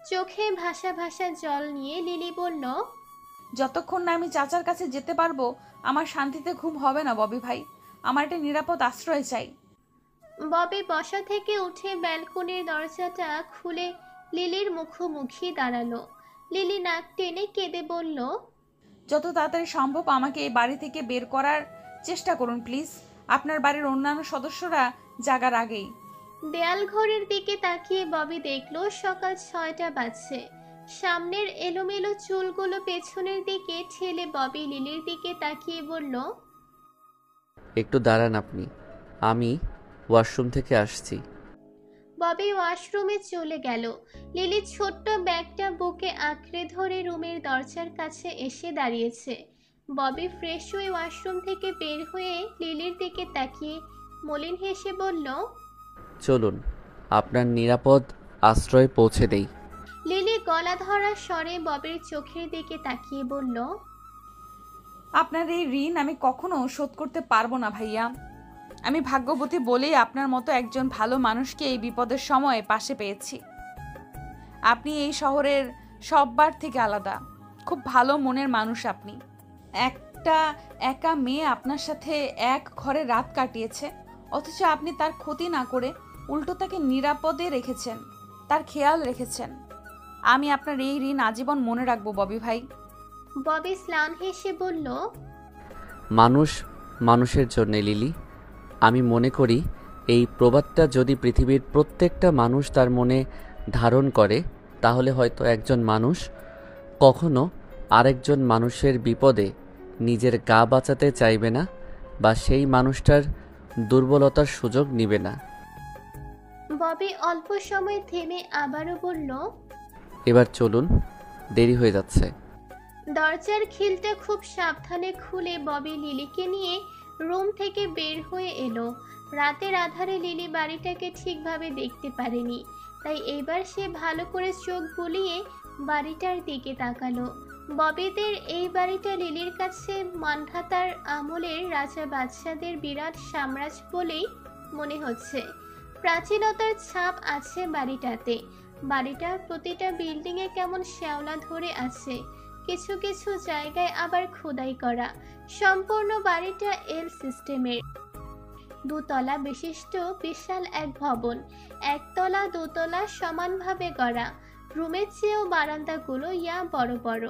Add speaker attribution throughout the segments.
Speaker 1: চোখে ভাসা ভাসা জল নিয়ে লিলি বলল,
Speaker 2: যতক্ষণ না আমি চাচার কাছে যেতে পারবো আমার শান্তিতে ঘুম হবে না ববি ভাই। আমার একটা নিরাপদ আশ্রয় চাই।
Speaker 1: ববি বসা থেকে উঠে ব্যালকনির দরজাটা খুলে লিলির মুখোমুখি দাঁড়ালো। লিলি নাক টেনে কেঁদে বলল,
Speaker 2: যত তাড়াতাড়ি সম্ভব আমাকে এই বাড়ি থেকে বের করার চেষ্টা করুন প্লিজ, আপনার বাড়ির অন্যান্য সদস্যরা জাগার আগেই।
Speaker 1: দেয়াল ঘড়ির দিকে তাকিয়ে ববি দেখলো সকাল 6টা বাজছে। সামনের এলোমেলো চুলগুলো পেছনের দিকে ঠেলে ববি লিলির দিকে তাকিয়ে বলল,
Speaker 3: একটু দাঁড়ান আপনি, আমি ওয়াশরুম থেকে আসছি।
Speaker 1: ববি ওয়াশরুমে চলে গেল। লিলি ছোট্ট ব্যাগটা বুকে আঁকড়ে ধরে রুমের দরজার কাছে এসে দাঁড়িয়েছে। ববি ফ্রেশ হয়ে ওয়াশরুম থেকে বের হয়ে লিলির দিকে তাকিয়ে মলিন হেসে বলল,
Speaker 3: চলুন আপনার নিরাপদ আশ্রয়ে পৌঁছে দেই।
Speaker 1: লিলি গলা ধরা স্বরে ববির চোখের দিকে তাকিয়ে বলল,
Speaker 2: আপনার এই ঋণ আমি কখনো শোধ করতে পারবো না ভাইয়া। আমি ভাগ্যবতী বলেই আপনার মতো একজন ভালো মানুষকে এই বিপদের সময় পাশে পেয়েছি। আপনি এই শহরের সববার থেকে আলাদা, খুব ভালো মনের মানুষ আপনি। একটা একা মেয়ে আপনার সাথে এক ঘরে রাত কাটিয়েছে, অথচ আপনি তার ক্ষতি না করে উল্টো তাকে নিরাপদে রেখেছেন, তার খেয়াল রেখেছেন। আমি আপনার এই ঋণ আজীবন মনে রাখবো ববি ভাই।
Speaker 1: ববি স্লান হেসে বলল,
Speaker 3: মানুষ মানুষের জন্যে লিলি। আমি মনে করি এই প্রবাদটা যদি পৃথিবীর প্রত্যেকটা মানুষ তার মনে ধারণ করে, তাহলে হয়তো একজন মানুষ কখনো আরেকজন মানুষের বিপদে নিজের গা বাঁচাতে চাইবে না, বা সেই মানুষটার দুর্বলতার সুযোগ নিবে না।
Speaker 1: ববি অল্প সময় থেমে আবারও বলল,
Speaker 3: এবার চলুন, দেরি হয়ে যাচ্ছে।
Speaker 1: দরজার খিলটা খুব সাবধানে খুলে ববি লিলিকে নিয়ে রুম থেকে বের হয়ে এলো। রাতের আধারে লিলি বাড়িটাকে ঠিকভাবে দেখতে পারেনি, তাই এইবার সে ভালো করে চোখ বুলিয়ে বাড়িটার দিকে তাকালো। ববিদের এই বাড়িটা লিলির কাছে মানধাতার আমলের রাজা বাদশাদের বিরাট সাম্রাজ্য বলেই মনে হচ্ছে। প্রাচীনতার ছাপ আছে বাড়িটাতে। বাড়িটার প্রতিটা বিল্ডিংয়ে কেমন শ্যাওলা ধরে আছে, কিছু কিছু জায়গায় আবার খোদাই করা। সম্পূর্ণ বাড়িটা এল সিস্টেমের। দুতলা বিশিষ্ট বিশাল এক ভবন, একতলা দোতলা সমানভাবে গড়া। রুমের চেয়েও বারান্দাগুলো ইয়া বড় বড়।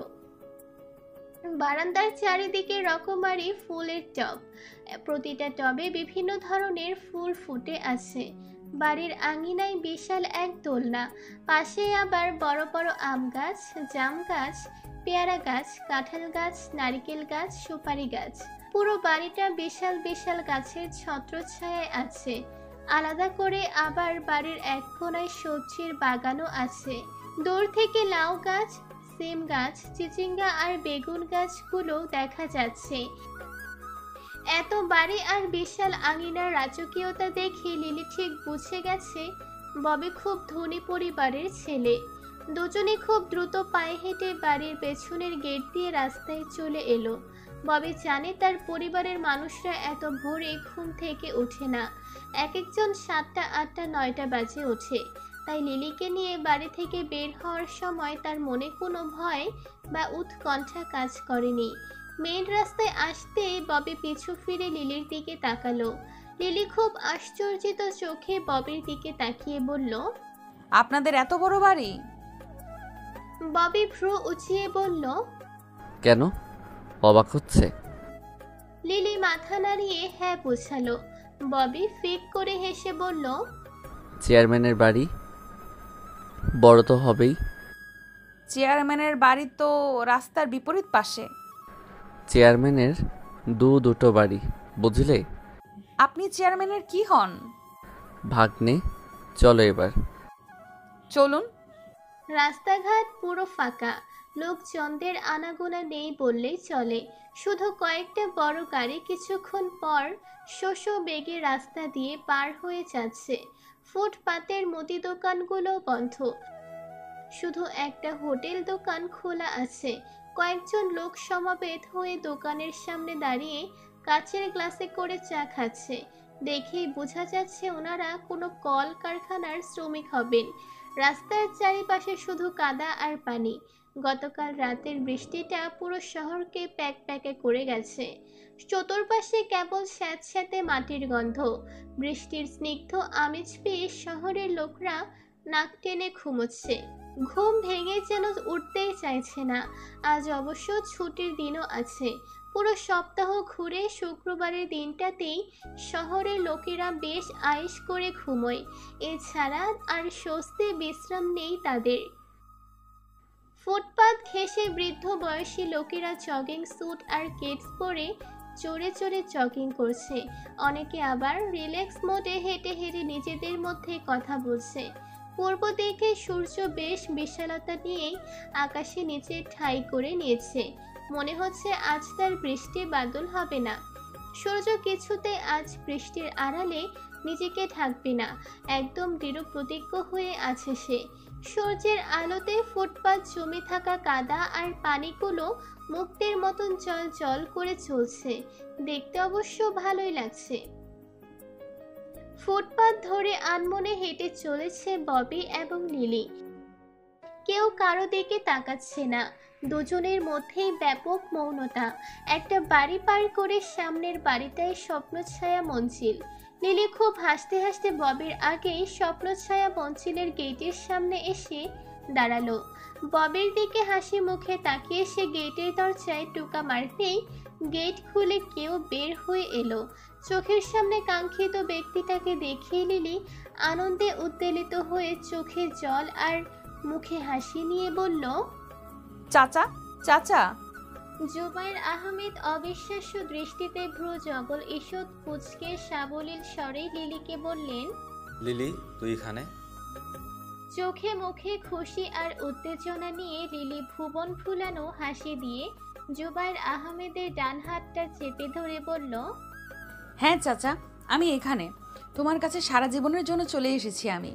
Speaker 1: বারান্দার চারিদিকে রকমারি ফুলের টব, প্রতিটা টবে বিভিন্ন ধরনের ফুল ফুটে আছে। বাড়ির আঙিনায় বিশাল এক দোলনা, পাশে আবার বড় বড় আম গাছ, জাম গাছ, পেয়ারা গাছ, কাঁঠাল গাছ, নারকেল গাছ, সুপারি গাছ। পুরো বাড়িটা বিশাল বিশাল গাছের ছত্রছায়ায় আছে। আলাদা করে আবার বাড়ির এক কোণায় সবজির বাগানও আছে। দূর থেকে লাউ গাছ, সিম গাছ, চিচিঙ্গা আর বেগুন গাছগুলো দেখা যাচ্ছে। এত বাড়ি আর বিশাল আঙিনার রাজকীয়তা দেখে লিলি ঠিক বুঝে গেছে ববি খুব ধনী পরিবারের ছেলে। দুজনে খুব দ্রুত পায়ে হেঁটে বাড়ির পেছনের গেট দিয়ে রাস্তায় চলে এলো। ববি জানে তার পরিবারের মানুষরা এত ভোরে ঘুম থেকে ওঠে না, এক একজন 7টা 8টা 9টা বাজে ওঠে। তাই লিলিকে নিয়ে বাড়ি থেকে বের হওয়ার সময় তার মনে কোনো ভয় বা উৎকণ্ঠা কাজ করেনি। মেন রাস্তায় আসতেই ববি পিছু ফিরে লিলির দিকে তাকালো। লিলি খুব আশ্চর্যিত চোখে ববির দিকে তাকিয়ে বলল,
Speaker 2: আপনাদের এত বড় বাড়ি?
Speaker 1: ববি ভ্রু উঁচিয়ে বলল,
Speaker 3: কেন, অবাক হচ্ছে?
Speaker 1: লিলি মাথা নাড়িয়ে হ্যাঁ বোঝালো। ববি ফিক করে হেসে বলল,
Speaker 3: চেয়ারম্যানের বাড়ি, বড় তো হবেই।
Speaker 2: চেয়ারম্যানের বাড়ি তো রাস্তার বিপরীত পাশে।
Speaker 3: চেয়ারম্যানের দুটো বাড়ি, বুঝলে?
Speaker 2: আপনি চেয়ারম্যানের কি হন?
Speaker 3: ভাগ্নে, চলো এবার।
Speaker 2: চলুন।
Speaker 1: রাস্তাঘাট পুরো ফাঁকা, লোকজনদের আনাগোনা নেই বললেই চলে। শুধু কয়েকটা বড় গাড়ি কিছুক্ষণ পর শোষো বেগে রাস্তা দিয়ে পার হয়ে যাচ্ছে। ফুটপাতের মুদি দোকানগুলো বন্ধ, শুধু একটা হোটেল দোকান খোলা আছে। কয়েকজন লোক সমাবেত হয়ে দোকানের সামনে দাঁড়িয়ে কাচের গ্লাসে করে চা খাচ্ছে। দেখেই বোঝা যাচ্ছে ওনারা কোনো কল কারখানার শ্রমিক হবেন। রাস্তার চারিপাশে শুধু কাদা আর পানি। গতকাল রাতের বৃষ্টিটা পুরো শহরকে প্যাকে করে গেছে। চতুর্পাশে কেবল স্যাঁতস্যাঁতে মাটির গন্ধ। বৃষ্টির স্নিগ্ধ আমেজ পেয়ে শহরের লোকরা নাক টেনে ঘুমোচ্ছে। ঘুম ভেঙে যেন উঠতেই চাইছে না। আজ অবশ্য ছুটির দিনও আছে। পুরো সপ্তাহ ঘুরে শুক্রবারের দিনটাতেই শহরের লোকেরা বেশ আয়েশ করে ঘুমোয়। এছাড়া আর স্বস্তি বিশ্রাম নেই তাদের। ফুটপাত ঘেঁষে বৃদ্ধ বয়সী লোকেরা জগিং স্যুট আর কেডস পরে চড়ে চড়ে জগিং করছে। অনেকে আবার রিল্যাক্স মোডে হেঁটে হেঁটে নিজেদের মধ্যে কথা বলছে। পূর্ব দিকে সূর্য বেশ বিশালতা নিয়েই আকাশে নিচে ঠাঁই করে নিয়েছে। মনে হচ্ছে আজ তার বৃষ্টি বাদল হবে না। সূর্য কিছুতে আজ বৃষ্টির আড়ালে নিজেকে ঢাকবে না, একদম দৃঢ় প্রতিজ্ঞ হয়ে আছে সে। সূর্যের আলোতে ফুটপাত জমে থাকা কাদা আর পানিগুলো মুক্তের মতন জল জল করে চলছে। দেখতে অবশ্য ভালোই লাগছে। ফুটপাত ধরে আনমনে হেঁটে চলেছে ববি এবং লিলি। কেউ কারো দিকে তাকাচ্ছে না। দুজনের মধ্যেই ব্যাপক মৌনতা। একটা বাড়ি পার করে সামনের বাড়িটায় স্বপ্নছায়া মঞ্জিল। লিলি খুব হাসতে হাসতে ববির আগেই স্বপ্নছায়া মঞ্জিলের গেটের সামনে এসে দাঁড়ালো। ববির দিকে হাসি মুখে তাকিয়ে সে গেটের দরজায় টোকা মারতেই গেট খুলে কেউ বের হয়ে এলো। চোখের সামনে কাঙ্ক্ষিত ব্যক্তিটাকে দেখে লিলি আনন্দে উদ্বেলিত হয়ে চোখে জল আর মুখে হাসি নিয়ে বলল,
Speaker 2: চাচা, চাচা।
Speaker 1: জুবাইর আহমেদ অবিশ্বাস্য দৃষ্টিতে ভ্রু জগল ঈষৎ কুঁচকে সাবলীল স্বরে লিলিকে বললেন,
Speaker 4: লিলি, তুই এখানে?
Speaker 1: চোখে মুখে খুশি আর উত্তেজনা নিয়ে লিলি ভুবন ফুলানো হাসি দিয়ে জুবাইর আহমেদের ডান হাতটা চেপে ধরে বলল,
Speaker 2: হ্যাঁ চাচা, আমি এখানে। তোমার কাছে সারা জীবনের জন্য চলে এসেছি আমি।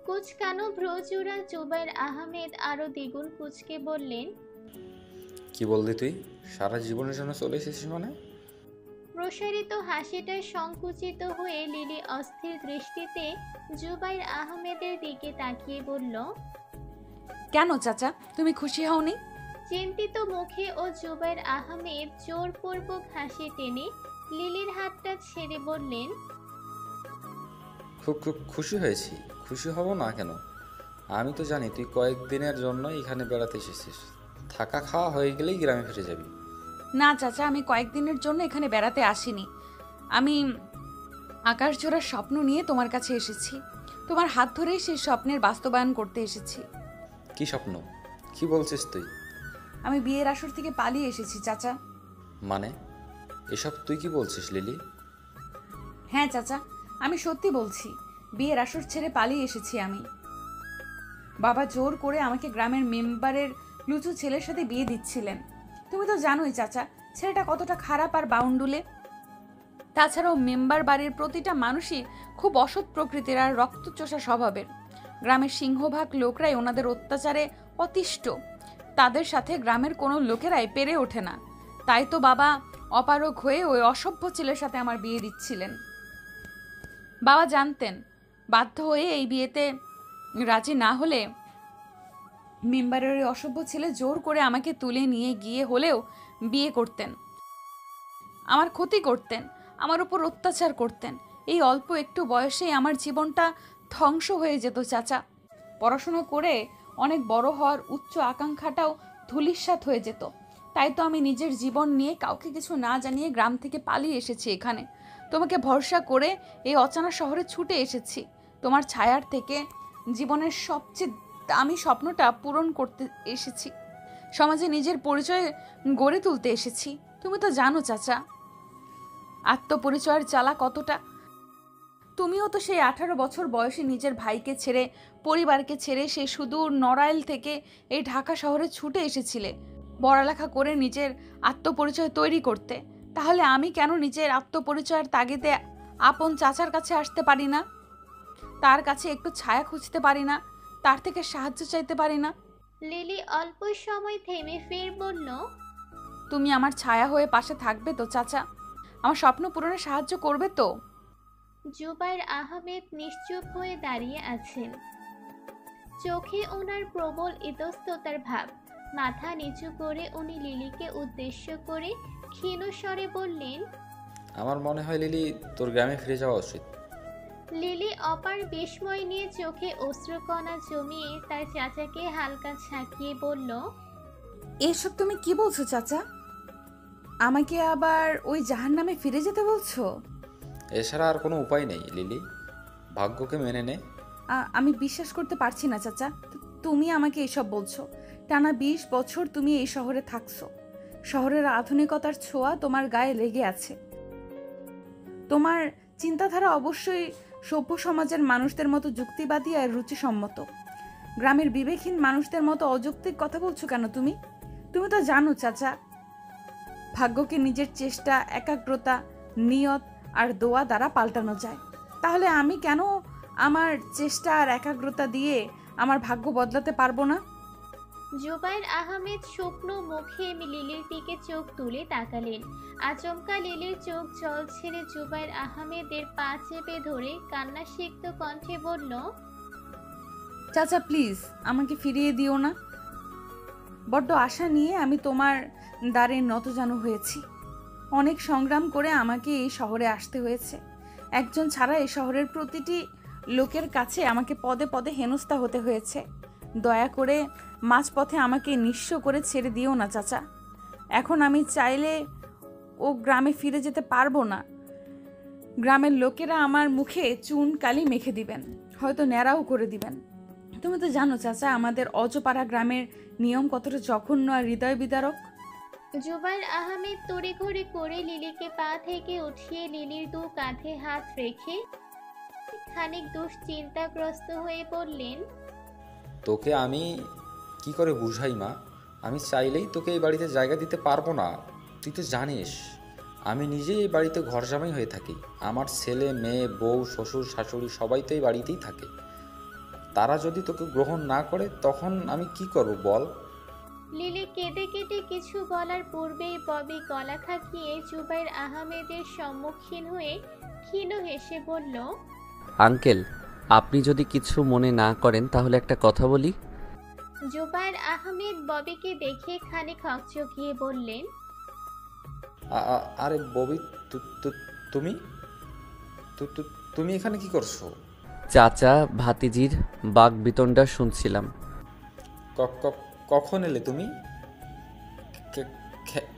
Speaker 1: কুচকানো ভ্রুজোড়া জুবাইর আহমেদ আরো দ্বিগুণ কুচকে বললেন,
Speaker 4: কি বললি তুই? সারা জীবনের জন্য চলে এসেছিস মানে?
Speaker 1: প্রসারিত হাসিটা সংকুচিত হয়ে লিলি অস্থির দৃষ্টিতে জুবাইর আহমেদের দিকে তাকিয়ে বলল,
Speaker 2: কেন চাচা, তুমি খুশি হওনি?
Speaker 1: চিন্তিত মুখে ও জুবাইর আহমেদ জোরপূর্বক হাসি টেনে লিলির হাতটা ছেড়ে বললেন,
Speaker 4: খুব খুব খুশি হয়েছি। খুশি হব না কেন? আমি তো জানি তুই কয়েকদিনের জন্য এখানে বেড়াতে এসেছিস। থাকা খাওয়া হয়ে গেলেই গ্রামে ফিরে যাবি।
Speaker 2: না চাচা, আমি কয়েকদিনের জন্য এখানে বেড়াতে আসিনি। আমি আকাশজোড়ার স্বপ্ন নিয়ে তোমার কাছে এসেছি। তোমার হাত ধরেই সেই স্বপ্নের বাস্তবায়ন করতে এসেছি।
Speaker 4: কি স্বপ্ন? কি বলছিস তুই?
Speaker 2: আমি বিয়ের আসর থেকে পালিয়ে এসেছি চাচা।
Speaker 4: মানে এসব তুই কি বলছিস লিলি?
Speaker 2: হ্যাঁ চাচা, আমি সত্যি বলছি। বিয়ের আসর ছেড়ে পালিয়ে এসেছি আমি। বাবা জোর করে আমাকে গ্রামের মেম্বারের লুচু ছেলের সাথে বিয়ে দিচ্ছিলেন। তুমি তো জানোই চাচা, ছেলেটা কতটা খারাপ আর বাউন্ডুলে। তাছাড়াও মেম্বার বাড়ির প্রতিটা মানুষই খুব অসৎ প্রকৃতির আর রক্তচোষা স্বভাবের। গ্রামের সিংহভাগ লোকরাই ওনাদের অত্যাচারে অতিষ্ঠ। তাদের সাথে গ্রামের কোনো লোকেরাই পেরে ওঠে না। তাই তো বাবা অপারগ হয়ে ওই অসভ্য ছেলের সাথে আমার বিয়ে দিচ্ছিলেন। বাবা জানতেন বাধ্য হয়ে এই বিয়েতে রাজি না হলে মেম্বারের ওই অসভ্য ছেলে জোর করে আমাকে তুলে নিয়ে গিয়ে হলেও বিয়ে করতেন, আমার ক্ষতি করতেন, আমার উপর অত্যাচার করতেন। এই অল্প একটু বয়সেই আমার জীবনটা ধ্বংস হয়ে যেত চাচা। পড়াশোনা করে অনেক বড় হওয়ার উচ্চ আকাঙ্ক্ষাটাও ধূলিসাৎ হয়ে যেত। তাই তো আমি নিজের জীবন নিয়ে কাউকে কিছু না জানিয়ে গ্রাম থেকে পালিয়ে এসেছি এখানে। তোমাকে ভরসা করে এই অজানা শহরে ছুটে এসেছি। তোমার ছায়ার থেকে জীবনের সবচেয়ে দামি স্বপ্নটা পূরণ করতে এসেছি। সমাজে নিজের পরিচয় গড়ে তুলতে এসেছি। তুমি তো জানো চাচা আত্মপরিচয়ের জ্বালা কতটা। তুমিও তো সেই 18 বছর বয়সে নিজের ভাইকে ছেড়ে, পরিবারকে ছেড়ে সেই সুদূর নড়াইল থেকে এই ঢাকা শহরে ছুটে এসেছিলে পড়ালেখা করে নিজের আত্মপরিচয় তৈরি করতে। তাহলে আমি কেন নিজের আত্মপরিচয়ের তাগিদে আপন চাচার কাছে আসতে পারি না? তার কাছে একটু ছায়া খুঁজতে পারি না? তার থেকে সাহায্য চাইতে পারি না?
Speaker 1: লিলি অল্প সময় থেমে ফের বলল,
Speaker 2: তুমি আমার ছায়া হয়ে পাশে থাকবে তো চাচা? আমার স্বপ্ন পূরণে সাহায্য করবে তো?
Speaker 1: জুবাইর আহমেদ নিশ্চুপ হয়ে দাঁড়িয়ে আছেন। চোখে ওনার প্রবল ইতস্ততার ভাব। মাথা নিচু করে উনি লিলিকে উদ্দেশ্য করে ক্ষীণ স্বরে বললেন,
Speaker 4: আমার মনে হয় লিলি, তোর গ্রামে ফিরে যাওয়া উচিত।
Speaker 1: লিলি অপার বিস্ময় নিয়ে চোখে অশ্রুকণা জমিয়ে তার চাচাকে হালকা ঝাঁকিয়ে বলল,
Speaker 2: এসব তুমি কি বলছো চাচা? আমাকে আবার ওই জাহান্নামে ফিরে যেতে বলছো?
Speaker 4: এছাড়া আর কোনো উপায় নেই লিলি, ভাগ্যকে মেনে নে।
Speaker 2: আমি বিশ্বাস করতে পারছি না চাচা, তুমি আমাকে এসব বলছো। টানা 20 বছর তুমি এই শহরে থাকছো, শহরের আধুনিকতার ছোঁয়া তোমার গায়ে লেগে আছে। তোমার চিন্তাধারা অবশ্যই সভ্য সমাজের মানুষদের মতো যুক্তিবাদী আর রুচিসম্মত। গ্রামের বিবেকহীন মানুষদের মতো অযৌক্তিক কথা বলছো কেন তুমি? তুমি তো জানো চাচা, ভাগ্যকে নিজের চেষ্টা, একাগ্রতা, নিয়ত আর দোয়া দ্বারা পাল্টানো যায়। তাহলে আমি কেন আমার চেষ্টা আর একাগ্রতা দিয়ে আমার ভাগ্য বদলাতে পারবো না?
Speaker 1: জুবাইর আহমেদ শুকনো মুখে লিলির দিকে চোখ তুলে তাকালেন। আচমকা লিলির চোখ জল ছেড়ে জুবাইর আহমেদের পা চেপে ধরে কান্নাসিক্ত কণ্ঠে বলল,
Speaker 2: চাচা প্লিজ আমাকে ফিরিয়ে দিও না। বড্ড আশা নিয়ে আমি তোমার দ্বারে নতজানু হয়েছি। অনেক সংগ্রাম করে আমাকে এই শহরে আসতে হয়েছে। একজন ছাড়া এই শহরের প্রতিটি লোকের কাছে আমাকে পদে পদে হেনস্থা হতে হয়েছে। দয়া করে মাঝপথে আমাকে নিঃস্ব করে ছেড়ে দিও না চাচা। এখন আমি চাইলে ও গ্রামে ফিরে যেতে পারবো না। গ্রামের লোকেরা আমার মুখে চুন কালি মেখে দিবেন, হয়তো ন্যাড়াও করে দিবেন। তুমি তো জানো চাচা, আমাদের অজপাড়া গ্রামের নিয়ম কতটা জঘন্য আর হৃদয় বিদারক।
Speaker 1: জুবাইর আহমেদ তড়িঘড়ি করে লিলিকে পা থেকে উঠিয়ে লিলির দু কাঁধে হাত রেখে খানিক দুশ্চিন্তাগ্রস্ত হয়ে বললেন,
Speaker 4: তোকে আমি কি করে বুঝাই মা? আমি চাইলেই তোকে এই বাড়িতে জায়গা দিতে পারবো না। তুই তো জানিস আমি নিজেই এই বাড়িতে ঘর জামাই হয়ে থাকি। আমার ছেলে মেয়ে, বউ, শ্বশুর, শাশুড়ি সবাই তো এই বাড়িতেই থাকে। তারা যদি তোকে গ্রহণ না করে তখন আমি কি করব বল?
Speaker 1: লিলি কেঁদে কেটে কিছু বলার পূর্বেই ববি গলা খাকিয়ে জুবাইর আহমেদের সম্মুখীন হয়ে ক্ষীণ হেসে বলল,
Speaker 3: আঙ্কেল, আপনি যদি কিছু মনে না করেন তাহলে একটা কথা বলি।
Speaker 1: জুবাইর আহমেদ ববিকে দেখে খানিক হকচকিয়ে বললেন,
Speaker 4: আরে ববি, তুমি তুমি এখানে কি করছো?
Speaker 3: চাচা ভাতিজির বাক বিতণ্ডা শুনছিলাম।
Speaker 4: কখন এলে তুমি?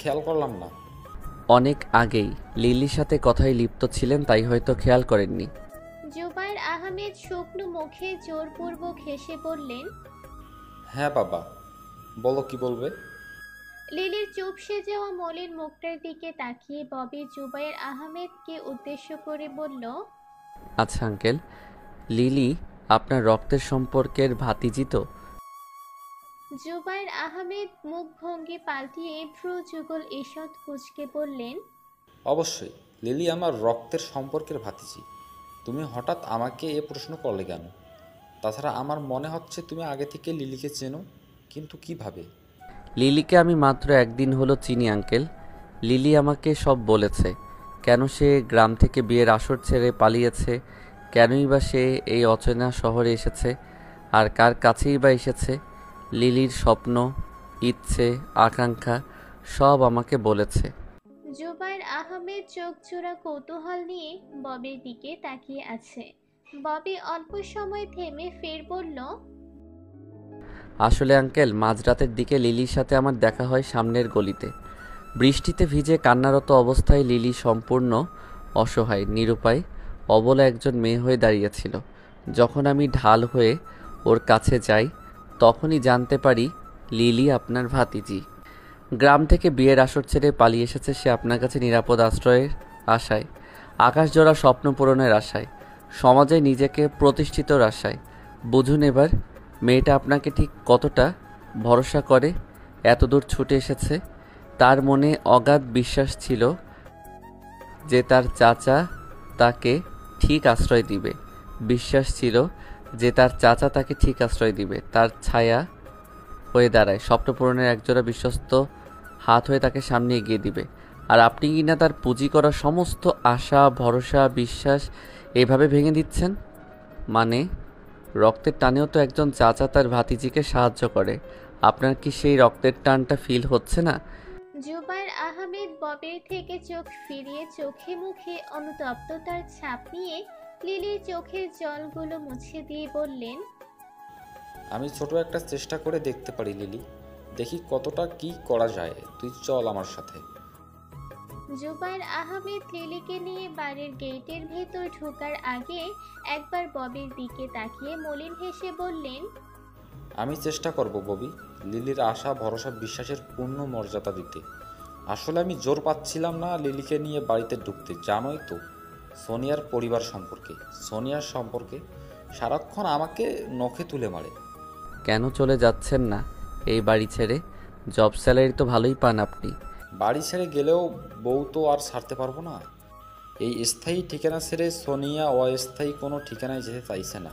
Speaker 4: খেয়াল করলাম না।
Speaker 3: অনেক আগেই লিলির সাথে কথায় লিপ্ত ছিলেন, তাই হয়তো খেয়াল করেননি।
Speaker 1: জুবাইর আহমেদ শুকনো মুখে জোরপূর্বক হেসে বললেন,
Speaker 4: হ্যাঁ বাবা, বলো কি বলবে।
Speaker 1: লিলির চুপসে যাওয়া মলিন মুখটার দিকে তাকিয়ে ববি জুবাইর আহমেদকে উদ্দেশ্য করে বলল,
Speaker 3: আচ্ছা আঙ্কেল, লিলি আপনার রক্তের সম্পর্কের ভাতিজি তো?
Speaker 1: জুবাইর আহমেদ মুখ ভঙ্গি পাল্টিয়ে ভ্রু যুগল ঈষৎ কুঁচকে বললেন,
Speaker 4: অবশ্যই, লিলি আমার রক্তের সম্পর্কের ভাতিজি। তুমি হঠাৎ আমাকে এ প্রশ্ন করলে কেন? তাছাড়া আমার মনে হচ্ছে তুমি আগে থেকে লিলিকে চেনো, কিন্তু কিভাবে?
Speaker 3: লিলিকে আমি মাত্র একদিন হলো চিনি আঙ্কেল। লিলি আমাকে সব বলেছে, কেন সে গ্রাম থেকে বিয়ের আসর ছেড়ে পালিয়েছে, কেনই বা সে এই অচেনা শহরে এসেছে, আর কার কাছেই বা এসেছে। লিলির স্বপ্ন, ইচ্ছে, আকাঙ্ক্ষা সব আমাকে বলেছে।
Speaker 1: জুবাইর আহমেদ চোখ জোড়া কৌতূহল নিয়ে ববির দিকে তাকিয়ে আছে। ববি অল্প সময় থেমে ফের বলল,
Speaker 3: আসলে আঙ্কেল, মাঝরাতের দিকে লিলির সাথে আমার দেখা হয় সামনের গলিতে। বৃষ্টিতে ভিজে কান্নারত অবস্থায় লিলি সম্পূর্ণ অসহায়, নিরুপায়, অবলা একজন মেয়ে হয়ে দাঁড়িয়েছিল। যখন আমি ঢাল হয়ে ওর কাছে যাই তখনই জানতে পারি লিলি আপনার ভাতিজি। গ্রাম থেকে বিয়ের আসর ছেড়ে পালিয়ে এসেছে সে আপনার কাছে নিরাপদ আশ্রয়ের আশায়, আকাশজোড়া স্বপ্ন পূরণের আশায়, সমাজে নিজেকে প্রতিষ্ঠিতর আশায়। বুঝুন এবার মেয়েটা আপনাকে ঠিক কতটা ভরসা করে এতদূর ছুটে এসেছে। তার মনে অগাধ বিশ্বাস ছিল যে তার চাচা তাকে ঠিক আশ্রয় দিবে। বিশ্বাস ছিল যে তার চাচা তাকে ঠিক আশ্রয় দিবে, তার ছায়া হয়ে দাঁড়ায়, স্বপ্ন পূরণের একজোড়া বিশ্বস্ত হাত হয়ে তাকে সামনে এগিয়ে দিবে। আর আপনি কিনা তার পুঁজি করা সমস্ত আশা, ভরসা, বিশ্বাস এভাবে ভেঙে দিচ্ছেন। মানে রক্তের টানেও তো একজন চাচা তার ভাতিজিকে সাহায্য করে। আপনার কি সেই রক্তের টানটা ফিল হচ্ছে না?
Speaker 1: জুবায়ের আহমেদ ববির থেকে চোখ ফিরিয়ে চোখে মুখে অনুতপ্ততার ছাপ নিয়ে লিলির চোখের জলগুলো মুছে দিয়ে বললেন,
Speaker 4: আমি ছোট একটা চেষ্টা করে দেখতে পারি লিলি, দেখি কতটা কি করা যায়। তুই চল আমার সাথে।
Speaker 1: জুবায়ের আহমেদ লিলিকে নিয়ে বাড়ির গেটের ভেতর ঢোকার আগে একবার ববির দিকে তাকিয়ে মলিন হেসে বললেন,
Speaker 4: আমি চেষ্টা করব ববি, লিলির আশা ভরসা বিশ্বাসের পূর্ণ মর্যাদা দিতে। আসলে আমি জোর পাচ্ছিলাম না লিলিকে নিয়ে বাড়িতে ঢুকতে। জানোই তো সোনিয়ার পরিবার সম্পর্কে, সোনিয়ার সম্পর্কে সারাক্ষণ আমাকে নখে তুলে মারে।
Speaker 3: কেন চলে যাচ্ছেন না এই বাড়ি ছেড়ে? জব স্যালারি তো ভালোই পান আপনি।
Speaker 4: বাড়ি ছেড়ে গেলেও বউ তো আর ছাড়তে পারবো না। এই স্থায়ী ঠিকানা ছেড়ে সোনিয়া অস্থায়ী কোনো ঠিকানায় যেতে চাইছে না,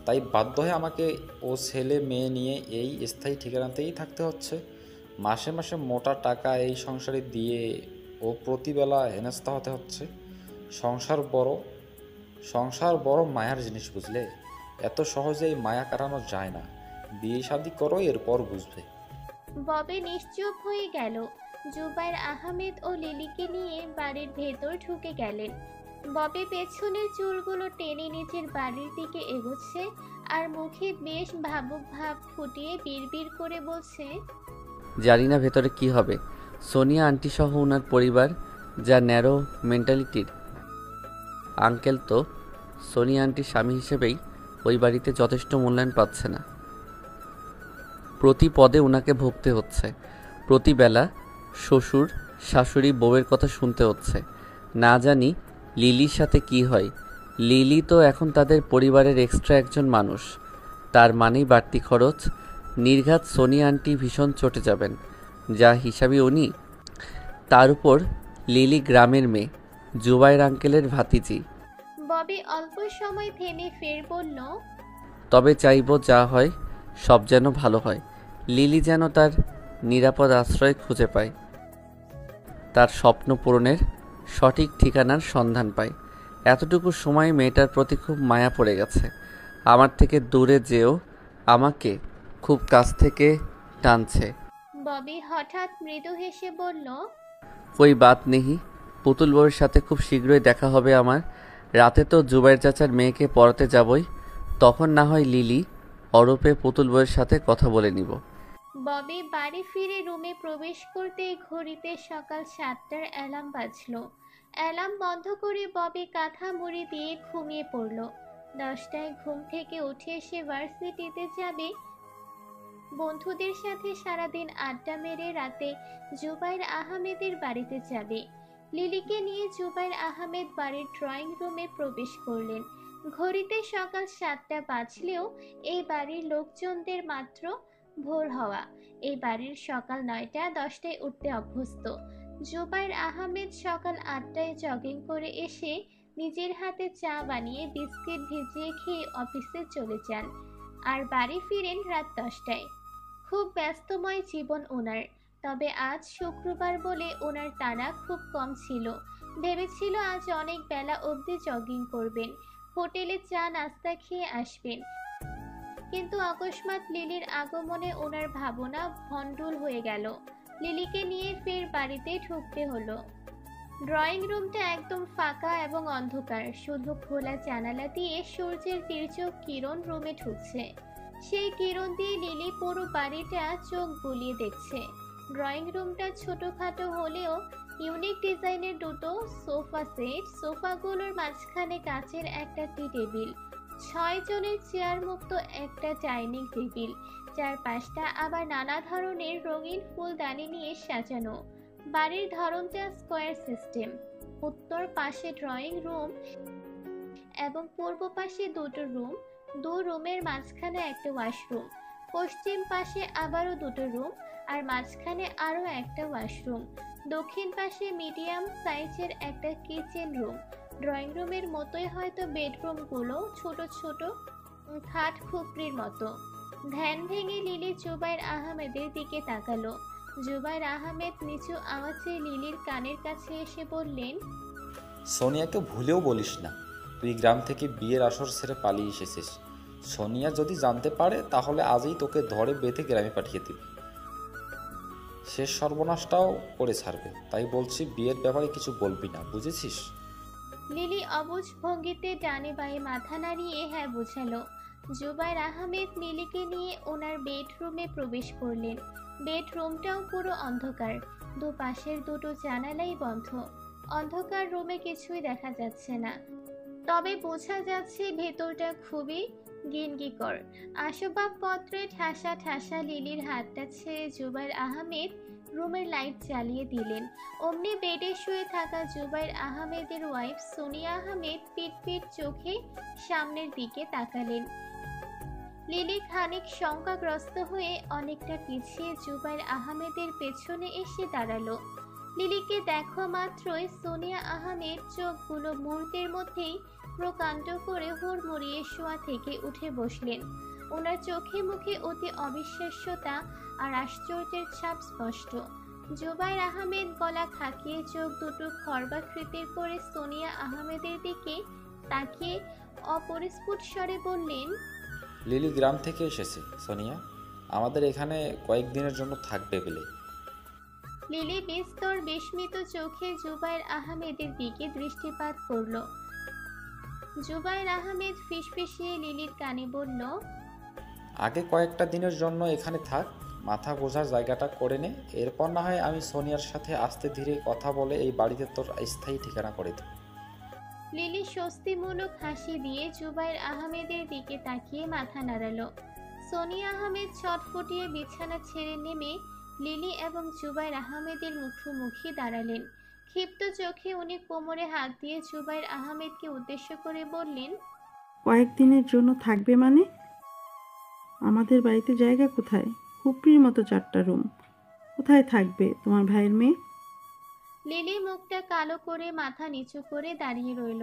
Speaker 4: তাই বাধ্য হয়ে আমাকে ও ছেলে মেয়ে নিয়ে এই স্থায়ী ঠিকানাতেই থাকতে হচ্ছে। মাসে মাসে মোটা টাকা এই সংসারে দিয়ে ও প্রতিবেলা হেনস্থা হতে হচ্ছে। সংসার বড় মায়ার জিনিস, বুঝলে? এত সহজে এই মায়া কাটানো যায় না। বিয়ে শাদি করো, এরপর বুঝবে।
Speaker 1: ববি নিশ্চুপ হয়ে গেল। জুবায়ের আহমেদ ও লিলিকে নিয়ে বাড়ির ভেতর ঢুকে গেলেন। ববি পেছনের চুলগুলো টেনে নিজের বাড়ির দিকে এগোচ্ছে আর মুখে বেশ ভাবুক ভাব ফুটিয়ে বিড়বিড় করে বলছে,
Speaker 3: জানি না ভেতরে কি হবে। সোনিয়া আন্টি সহ ওনার পরিবার যা ন্যারো মেন্টালিটির। আঙ্কেল তো সোনিয়া আন্টির স্বামী হিসেবেই ওই বাড়িতে যথেষ্ট মূল্যায়ন পাচ্ছে না। প্রতি পদে ওনাকে ভুগতে হচ্ছে। প্রতিবেলা শ্বশুর শাশুড়ি বউয়ের কথা শুনতে হচ্ছে। না জানি লিলির সাথে কি হয়। লিলি তো এখন তাদের পরিবারের এক্সট্রা একজন মানুষ, তার মানেই বাড়তি খরচ। নির্ঘাত সোনিয়া আন্টি ভীষণ চটে যাবেন, যা হিসাবে উনি। তার উপর লিলি গ্রামের মেয়ে, জুবায়ের আঙ্কেলের ভাতিজি।
Speaker 1: ববি অল্প সময় থেমে ফের বলল,
Speaker 3: তবে চাইব যা হয় সব যেন ভালো হয়। লিলি যেন তার নিরাপদ আশ্রয় খুঁজে পায়, তার স্বপ্ন পূরণের সঠিক ঠিকানার সন্ধান পায়। এতটুকু সময় মেয়েটার প্রতি খুব মায়া পড়ে গেছে। আমার থেকে দূরে যেও আমাকে খুব কাছ থেকে টানছে।
Speaker 1: ববি হঠাৎ মৃদু হেসে বলল,
Speaker 3: কই বাত নেহি, পুতুল বউয়ের সাথে খুব শীঘ্রই দেখা হবে আমার। রাতে তো জুবাইর চাচার মেয়েকে পড়াতে যাবই, তখন না হয় লিলি অরূপে পুতুল বউয়ের সাথে কথা বলে নিব।
Speaker 1: ববি বাড়ি ফিরে রুমে প্রবেশ করতেই ঘড়িতে সকাল 7টার অ্যালার্ম বাজলো। অ্যালার্ম বন্ধ করে ববি কাঁথা মুড়ি দিয়ে ঘুমিয়ে পড়ল। 10টায় ঘুম থেকে উঠে সে ভার্সিটিতে যাবে। বন্ধুদের সাথে সারাদিন আড্ডা মেরে রাতে জুবায়ের আহমেদের বাড়িতে যাবে। লিলিকে নিয়ে জুবায়ের আহমেদ বাড়ির ড্রয়িং রুমে প্রবেশ করলেন। ঘড়িতে সকাল 7টা বাজলেও এই বাড়ির লোকজনদের মাত্র ভোর হওয়া। এই বাড়ির সকাল 9টা 10টায় উঠতে অভ্যস্ত। জুবায়ের আহমেদ সকাল 8টায় জগিং করে এসে নিজের হাতে চা বানিয়ে বিস্কিট ভিজিয়ে খেয়ে অফিসে চলে যান আর বাড়ি ফিরেন রাত 10টায়। খুব ব্যস্তময় জীবন ওনার, তবে আজ শুক্রবার বলে ওনার টানা খুব কম ছিল। ভেবেছিল আজ অনেক বেলা অবধি জগিং করবেন, হোটেলে চা নাস্তা খেয়ে আসবেন, কিন্তু অকস্মাৎ লিলির আগমনে ওনার ভাবনা ভণ্ডুল হয়ে গেল। লিলিকে নিয়ে ফের বাড়িতে ঢুকতে হলো। ড্রয়িং রুমটা একদম ফাঁকা এবং অন্ধকার, শুধু খোলা জানালা দিয়ে সূর্যের তির্যক কিরণ রুমে ঢুকছে। সেই কিরণ দিয়ে লিলি পুরো বাড়িটা চোখ বুলিয়ে দেখছে। ড্রয়িং রুমটা ছোটখাটো হলেও ইউনিক ডিজাইনের দুটো সোফা সেট, সোফাগুলোর মাঝখানে কাচের একটা টি টেবিল, 6 জনের চেয়ার মুক্ত একটা ডাইনিং টেবিল, চারপাশটা আবার নানা ধরনের রঙিন ফুলদানি নিয়ে সাজানো। বাড়ির ধরনটা স্কোয়ার সিস্টেম। উত্তর পাশে ড্রয়িং রুম এবং পূর্ব পাশে দুটো রুম, দু রুমের মাঝখানে একটা ওয়াশরুম, পশ্চিম পাশে আবারও দুটো রুম আর মাঝখানে আরও একটা ওয়াশরুম, দক্ষিণ পাশে মিডিয়াম সাইজের একটা কিচেন রুম। ড্রয়িং রুমের মতোই হয়তো বেডরুমগুলো, ছোট ছোট খাট খুপড়ির মতো। ধ্যান ভেঙে লিলি জুবায়ের আহমেদের দিকে তাকালো। জুবায়ের আহমেদ নিচু আওয়াজে লিলির কানের কাছে এসে বললেন,
Speaker 4: সোনিয়াকে ভুলেও বলিস না, তুই গ্রাম থেকে বিয়ের আসর ছেড়ে পালিয়ে এসেছিস। সোনিয়া যদি জানতে পারে তাহলে আজই তোকে ধরে বেঁধে গ্রামে পাঠিয়ে দিবে। শেষ সর্বনাশটাও করে ছাড়বে। তাই বলছি বিয়ের ব্যাপারে কিছু বলবি না, বুঝেছিস?
Speaker 1: লিলি অবুঝ ভঙ্গিতে ডানে বাঁয়ে মাথা নাড়িয়ে হ্যাঁ বোঝালো। জুবাইর আহমেদ লিলিকে নিয়ে ওনার বেডরুমে প্রবেশ করলেন। বেডরুমটাও পুরো অন্ধকার, দুপাশের দুটো জানালাই বন্ধ। অন্ধকার রুমে কিছুই দেখা যাচ্ছে না, তবে বোঝা যাচ্ছে ভেতরটা খুবই গিনগিকর। আসবাবপত্রে ঠাসা ঠাসা লিলির হাতটা ছেড়ে জুবাইর আহমেদ রুমের লাইট জ্বালিয়ে দিলেন। অমনি বেডে শুয়ে থাকা জুবাইর আহমেদের ওয়াইফ সোনিয়া আহমেদ পিট পিট চোখে সামনের দিকে তাকালেন। লিলি খানিক শঙ্কাগ্রস্ত হয়ে অনেকটা পিছিয়ে জুবাইর আহমেদের পেছনে এসে দাঁড়ালো। লিলিকে দেখা মাত্রই সোনিয়া আহমেদ চোখগুলো মুহূর্তের মধ্যেই প্রকাণ্ড করে হুড়মুড়িয়ে শোয়া থেকে উঠে বসলেন। ওনার চোখে মুখে অতি অবিশ্বাস্যতা আর আশ্চর্যের ছাপ স্পষ্ট। জুবাইর আহমেদ গলা খাকিয়ে চোখ দুটো খর্বাকৃতির করে সোনিয়া আহমেদের দিকে তাকিয়ে অপরিস্ফুট স্বরে বললেন,
Speaker 4: লিলি গ্রাম থেকে এসেছে সোনিয়া, আমাদের এখানে কয়েকদিনের জন্য থাকবে বলে।
Speaker 1: লিলি বিস্তর বিস্মিত চোখে জুবাইর আহমেদের দিকে দৃষ্টিপাত করল। জুবাইর আহমেদ ফিসফিসিয়ে লিলির কানে বলল,
Speaker 4: আগে কয়েকটা দিনের জন্য এখানে থাক, মাথা গোজার জায়গাটা করে নে, এরপর না হয় আমি সোনিয়ার সাথে আস্তে ধীরে কথা বলে এই বাড়িতে তোর স্থায়ী ঠিকানা করে দেব।
Speaker 1: লিলি স্বস্তিমূলক হাসি দিয়ে জুবাইর আহমেদের দিকে তাকিয়ে মাথা নাড়ালো। সোনিয়া আহমেদ ছটফটিয়ে বিছানা ছেড়ে নেমে লিলি এবং জুবাইর আহমেদের মুখোমুখি দাঁড়ালেন। ক্ষিপ্ত চোখে উনি কোমরে হাত দিয়ে জুবাইর আহমেদকে উদ্দেশ্য করে বললেন,
Speaker 5: কয়েকদিনের জন্য থাকবে মানে? আমাদের বাড়িতে জায়গা কোথায়? খুপড়ির মতো 4টা রুম, কোথায় থাকবে তোমার ভাইয়ের মেয়ে?
Speaker 1: লিলি মুখটা কালো করে মাথা নিচু করে দাঁড়িয়ে রইল।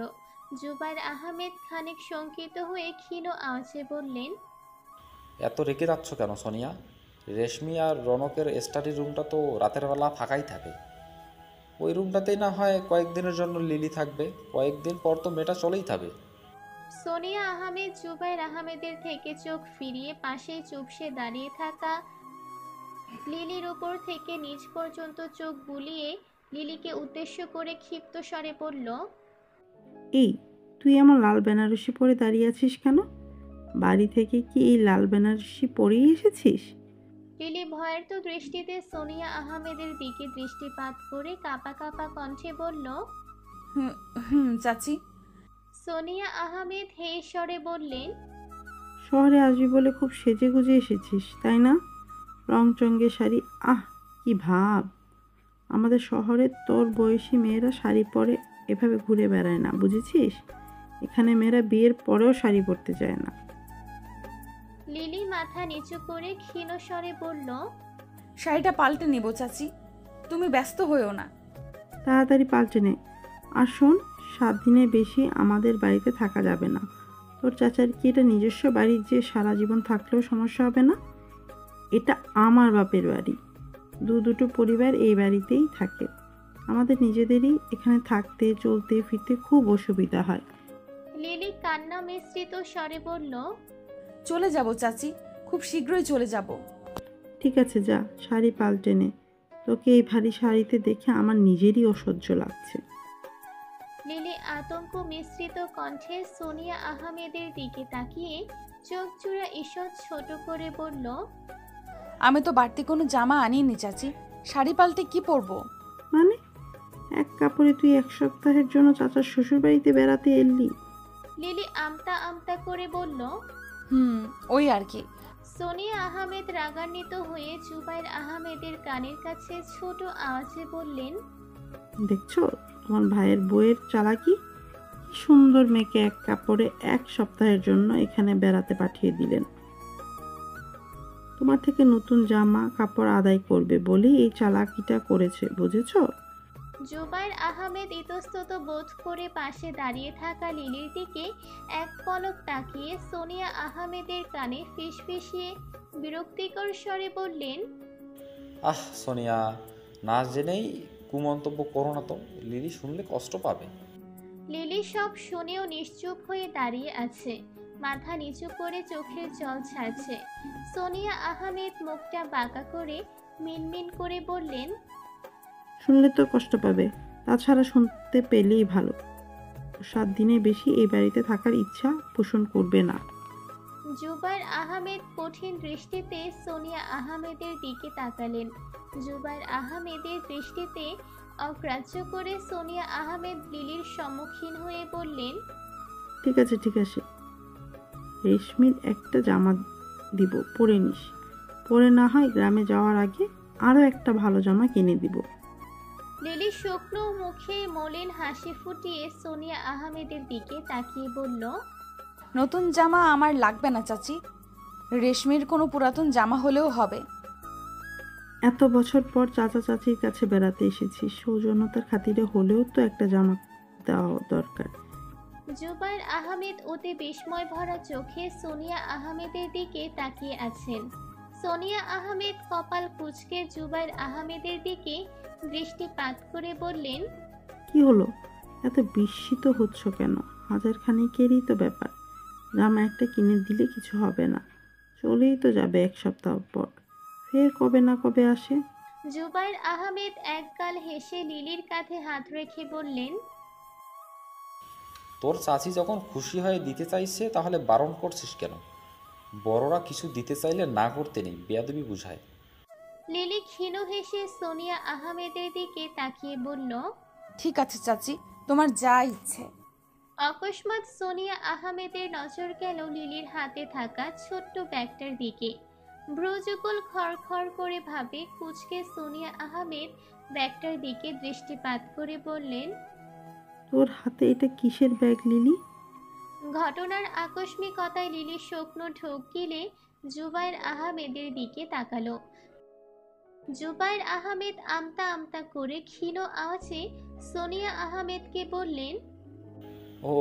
Speaker 1: জুবাইর আহমেদ খানিক শঙ্কিত হয়ে ক্ষীণ আওয়াজে বললেন,
Speaker 4: এত রেগে যাচ্ছ কেন সোনিয়া? রেশমি আর রনকের স্টাডি রুমটা তো রাতের বেলা ফাঁকাই থাকে, ওই রুমটাতেই না হয় কয়েকদিনের জন্য লিলি থাকবে, কয়েকদিন পর তো মেয়েটা চলেই যাবে।
Speaker 1: সোনিয়া আহমেদ জুবাইর আহমেদের থেকে চোখ ফিরিয়ে পাশেই চুপসে দাঁড়িয়ে থাকা লিলির উপর থেকে নিচ পর্যন্ত চোখ বুলিয়ে লিলিকে উদ্দেশ্য করে ক্ষিপ্ত স্বরে বলল,
Speaker 5: এই তুই এমন লাল বেনারসি পরে দাঁড়িয়ে আছিস কেন? বাড়ি থেকে কি এই লাল বেনারসি পরেই এসেছিস?
Speaker 1: লিলি ভয়ের তো দৃষ্টিতে সোনিয়া আহমেদের দিকে দৃষ্টিপাত করে কাঁপা কাঁপা কণ্ঠে বলল,
Speaker 2: চাচি।
Speaker 1: সোনিয়া আহমেদ হে স্বরে বললেন,
Speaker 5: শহরে আসবি বলে খুব সেজে গুজে এসেছিস তাই না? রংচঙ্গে শাড়ি, আহ কি ভাব! আমাদের শহরে তোর বয়সী মেয়েরা শাড়ি পরে এভাবে ঘুরে বেড়ায় না, বুঝেছিস? এখানে মেয়েরা বিয়ের পরেও শাড়ি পরতে চায় না।
Speaker 1: লিলি মাথা নিচু করে ক্ষীণ স্বরে বলল,
Speaker 2: শাড়িটা পাল্টে নিব চাচি, তুমি ব্যস্ত হইও না।
Speaker 5: তাড়াতাড়ি পাল্টে নে। আর শোন, 7 দিনের বেশি আমাদের বাড়িতে থাকা যাবে না। তোর চাচার কি এটা নিজস্ব বাড়ি যে সারা জীবন থাকলেও সমস্যা হবে না? এটা আমার বাপের বাড়ি, দুটো পরিবার এই বাড়িতেই থাকে। আমাদের নিজেদেরই এখানে থাকতে চলতে ফিরতে খুব অসুবিধা হয়।
Speaker 1: লিলি কান্না মিশ্রিত স্বরে বলল,
Speaker 2: চলে যাব চাচি, খুব শীঘ্রই চলে যাব।
Speaker 5: ঠিক আছে যা, শাড়ি পাল্টে নে। তোকে এই ভারী শাড়িতে দেখে আমার নিজেরই অসহ্য লাগছে।
Speaker 1: লিলি আতঙ্ক মিশ্রিত কণ্ঠে সোনিয়া আহমেদের দিকে তাকিয়ে চোখ জোড়া ঈষৎ ছোট করে বলল,
Speaker 2: আমি তো বাড়তি কোনো জামা আনিনি চাচি, শাড়ি পাল্টে কি পরবো?
Speaker 5: মানে এক কাপড়ে তুই 1 সপ্তাহের জন্য চাচার শ্বশুর বাড়িতে বেড়াতে এলি?
Speaker 1: লিলি আমতা আমতা করে বলল।
Speaker 2: ওই আর কি।
Speaker 1: সোনিয়া আহমেদ রাগান্বিত হয়ে জুবাইর আহমেদের কানের কাছে ছোট আওয়াজে বললেন,
Speaker 5: দেখছো তোমার ভাইয়ের বউয়ের চালাকি? কি সুন্দর মেয়েকে এক কাপড়ে 1 সপ্তাহের জন্য এখানে বেড়াতে পাঠিয়ে দিলেন। তোমার থেকে নতুন জামা কাপড় আদায় করবে বলেই এই চালাকিটা করেছে, বুঝেছো?
Speaker 1: জুবাইর আহমেদ ইতস্তত বোধ করে পাশে দাঁড়িয়ে থাকা লিলির দিকে এক পলক তাকিয়ে সোনিয়া আহমেদের কানে ফিসফিসিয়ে বিরক্তিকর স্বরে বললেন,
Speaker 4: আহ সোনিয়া, না জেনেই কুমন্তব্য করো না তো, লিলি শুনলে কষ্ট পাবে।
Speaker 1: লিলি সব শুনেও নিশ্চুপ হয়ে দাঁড়িয়ে আছে, মাথা নিচু করে চোখের জল ছাড়ছে। সোনিয়া আহমেদ মুখটা বাঁকা করে মিনমিন করে বললেন,
Speaker 5: শুনলে তো কষ্ট পাবে, তাছাড়া শুনতে পেলেই ভালো। 7 দিনের বেশি এই বাড়িতে থাকার ইচ্ছা পোষণ করবে না।
Speaker 1: জুবাইর আহমেদ কঠিন দৃষ্টিতে সোনিয়া আহমেদের দিকে তাকালেন। জুবাইর আহমেদের দৃষ্টিতে অগ্রাহ্য করে সোনিয়া আহমেদ লিলির সম্মুখীন হয়ে বললেন,
Speaker 5: ঠিক আছে ঠিক আছে, রেশমির একটা জামা দিব, পরে নিস। পরে না হয় গ্রামে যাওয়ার আগে আরও একটা ভালো জামা কিনে দিব।
Speaker 1: লিলি শুকনো মুখে মলিন হাসি ফুটিয়ে সোনিয়া আহমেদের দিকে তাকিয়ে বলল,
Speaker 2: নতুন জামা আমার লাগবে না চাচি, রেশমির কোনো পুরাতন জামা হলেও হবে।
Speaker 5: এত বছর পর চাচা চাচির কাছে বেড়াতে এসেছি, সৌজন্যতার খাতিরে হলেও তো একটা জামা দেওয়া দরকার।
Speaker 1: জুবাইর আহমেদ অতি বিস্ময় ভরা চোখে সোনিয়া আহমেদের দিকে তাকিয়ে আছেন। সোনিয়া আহমেদ কপাল কুঁচকে জুবাইর আহমেদের দিকে দৃষ্টিপাত করে বললেন,
Speaker 5: কি হলো, এত বিস্মিত হচ্ছ কেন? 1000 খানেকেরই তো ব্যাপার, জামা একটা কিনে দিলে কিছু হবে না। চলেই তো যাবে 1 সপ্তাহ পর, ফের কবে না কবে আসে।
Speaker 1: জুবাইর আহমেদ একগাল হেসে লিলির কাঁধে হাত রেখে বললেন,
Speaker 4: তোর চাচি যখন খুশি হয়ে দিতে চাইছে তাহলে বারণ করছিস কেন? বড়রা কিছু দিতে চাইলে না করতে নেই, বেয়াদবি বুঝায়।
Speaker 1: লিলি ক্ষীণ হেসে সোনিয়া আহমেদের দিকে তাকিয়ে বলল,
Speaker 2: ঠিক আছে চাচি, তোমার যা ইচ্ছে।
Speaker 1: অকস্মাৎ সোনিয়া আহমেদের নজর গেল লিলির হাতে থাকা ছোট্ট ব্যাগটার দিকে। ভ্রুযুগল খড়খড় করে ভাবে কুঁচকে সোনিয়া আহমেদ ব্যাগটার দিকে দৃষ্টিপাত করে বললেন,
Speaker 5: তোর হাতে এটা কিসের ব্যাগ লিলি?
Speaker 1: ঘটনার আকস্মিকতায় লিলি শুকনো ঢোক গিলে জুবাইর আহমেদের দিকে তাকালো। জুবাইর আহমেদ আমতা আমতা করে ক্ষীণ আওয়াজে সোনিয়া আহমেদকে বললেন,
Speaker 4: ও,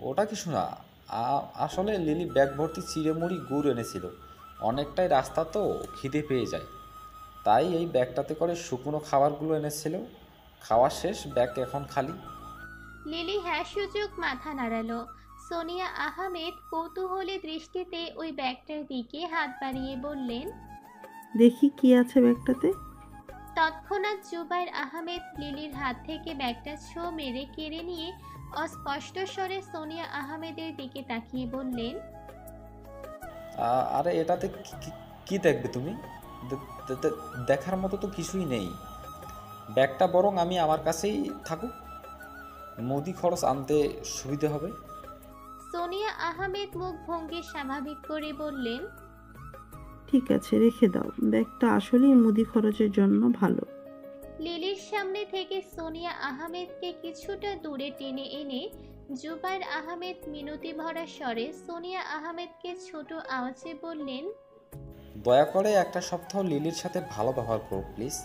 Speaker 4: ওটা কিছু না। আসলে লিলি ব্যাগ ভর্তি চিড়েমুড়ি গুড় এনেছিল। অনেকটাই রাস্তা তো, খিদে পেয়ে যায়, তাই এই ব্যাগটাতে করে শুকনো খাবারগুলো এনেছিল। খাওয়া শেষ, ব্যাগ এখন খালি।
Speaker 1: লিলি হ্যাঁ সূচক মাথা নাড়ালো। সোনিয়া আহমেদ কৌতূহলী দৃষ্টিতে ওই ব্যাগটার দিকে হাত বাড়িয়ে বললেন,
Speaker 5: দেখি কি আছে ব্যাগটাতে।
Speaker 1: তৎক্ষণাৎ জুবাইর আহমেদ লিলির হাত থেকে ব্যাগটা ছো মেরে কেড়ে নিয়ে অস্পষ্ট স্বরে সোনিয়া আহমেদের দিকে তাকিয়ে বললেন,
Speaker 4: আরে এটাতে কি দেখবে তুমি? দেখার মতো তো কিছুই নেই। ব্যাগটা বরং আমি আমার কাছেই থাকুক, মুদি খরচ আনতে সুবিধে হবে।
Speaker 1: সোনিয়া আহমেদ মুখ ভঙ্গি স্বাভাবিক করে বললেন,
Speaker 5: ঠিক আছে, রেখে দাও, ব্যাগটা আসলেই মুদি খরচের জন্য ভালো।
Speaker 1: লিলির সামনে থেকে সোনিয়া আহমেদকে কিছুটা দূরে টেনে এনে জুবাইর আহমেদ মিনতি ভরা স্বরে সোনিয়া আহমেদকে ছোট আওয়াজে বললেন,
Speaker 4: দয়া করে একটা সপ্তাহ লিলির সাথে ভালো ব্যবহার করো প্লিজ,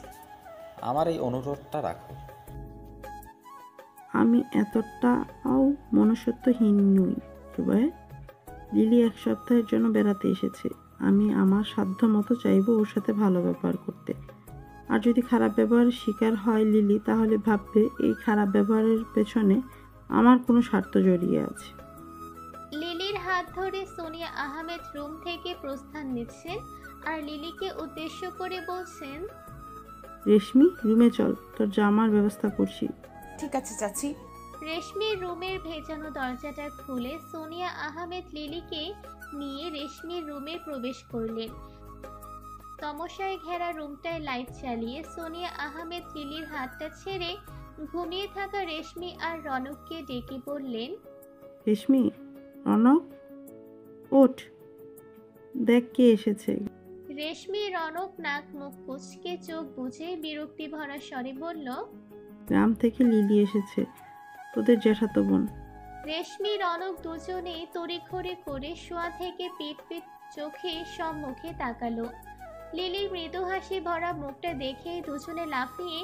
Speaker 4: আমার এই অনুরোধটা রাখো।
Speaker 5: আমি এতটাও মনুষ্যত্বহীন নই জুবাইর। লিলি 1 সপ্তাহের জন্য বেড়াতে এসেছে, আমি আমার সাধ্য মতো চাইবো ওর সাথে ভালো ব্যবহার করতে। আর যদি খারাপ ব্যবহারের শিকার হয় লিলি, তাহলে ভাববে এই খারাপ ব্যবহারের পেছনে আমার কোনো স্বার্থ জড়িয়ে আছে।
Speaker 1: লিলির হাত ধরে সোনিয়া আহমেদ রুম থেকে প্রস্থান নিচ্ছেন আর লিলিকে উদ্দেশ্য করে বলছেন,
Speaker 5: রেশমি, রুমে চল, তোর জামার ব্যবস্থা করছি।
Speaker 2: ঠিক আছে চাচি।
Speaker 1: রেশমির রুমের ভেজানো দরজাটা খুলে সোনিয়া আহমেদ লিলিকে নিয়ে রেশমির রুমে প্রবেশ করলেন। তমসায় ঘেরা রুমটায় লাইট চালিয়ে সোনিয়া আহমেদ লিলির হাতটা ছেড়ে ঘুমিয়ে থাকা রেশমি আর রনককে ডেকে বললেন,
Speaker 5: রেশমি, রনক, ওঠ, দেখ কে এসেছে।
Speaker 1: রেশমি রনক নাক মুখ কুচকে চোখ বুজে বিরক্তি ভরা স্বরে বলল,
Speaker 5: গ্রাম থেকে লিলি এসেছে, তোদের জ্যাঠাতো বোন।
Speaker 1: রেশমি রনক দুজনেই তড়িঘড়ি করে শোয়া থেকে পিট পিট চোখে সম্মুখে তাকালো। লিলির মৃদু হাসি ভরা মুখটা দেখে দুজনে লাফিয়ে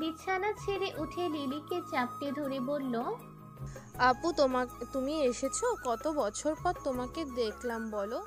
Speaker 1: বিছানা ছেড়ে উঠে লিলিকে চাপটে ধরে বলল,
Speaker 6: আপু তুমি এসেছো? কত বছর পর তোমাকে দেখলাম বলো।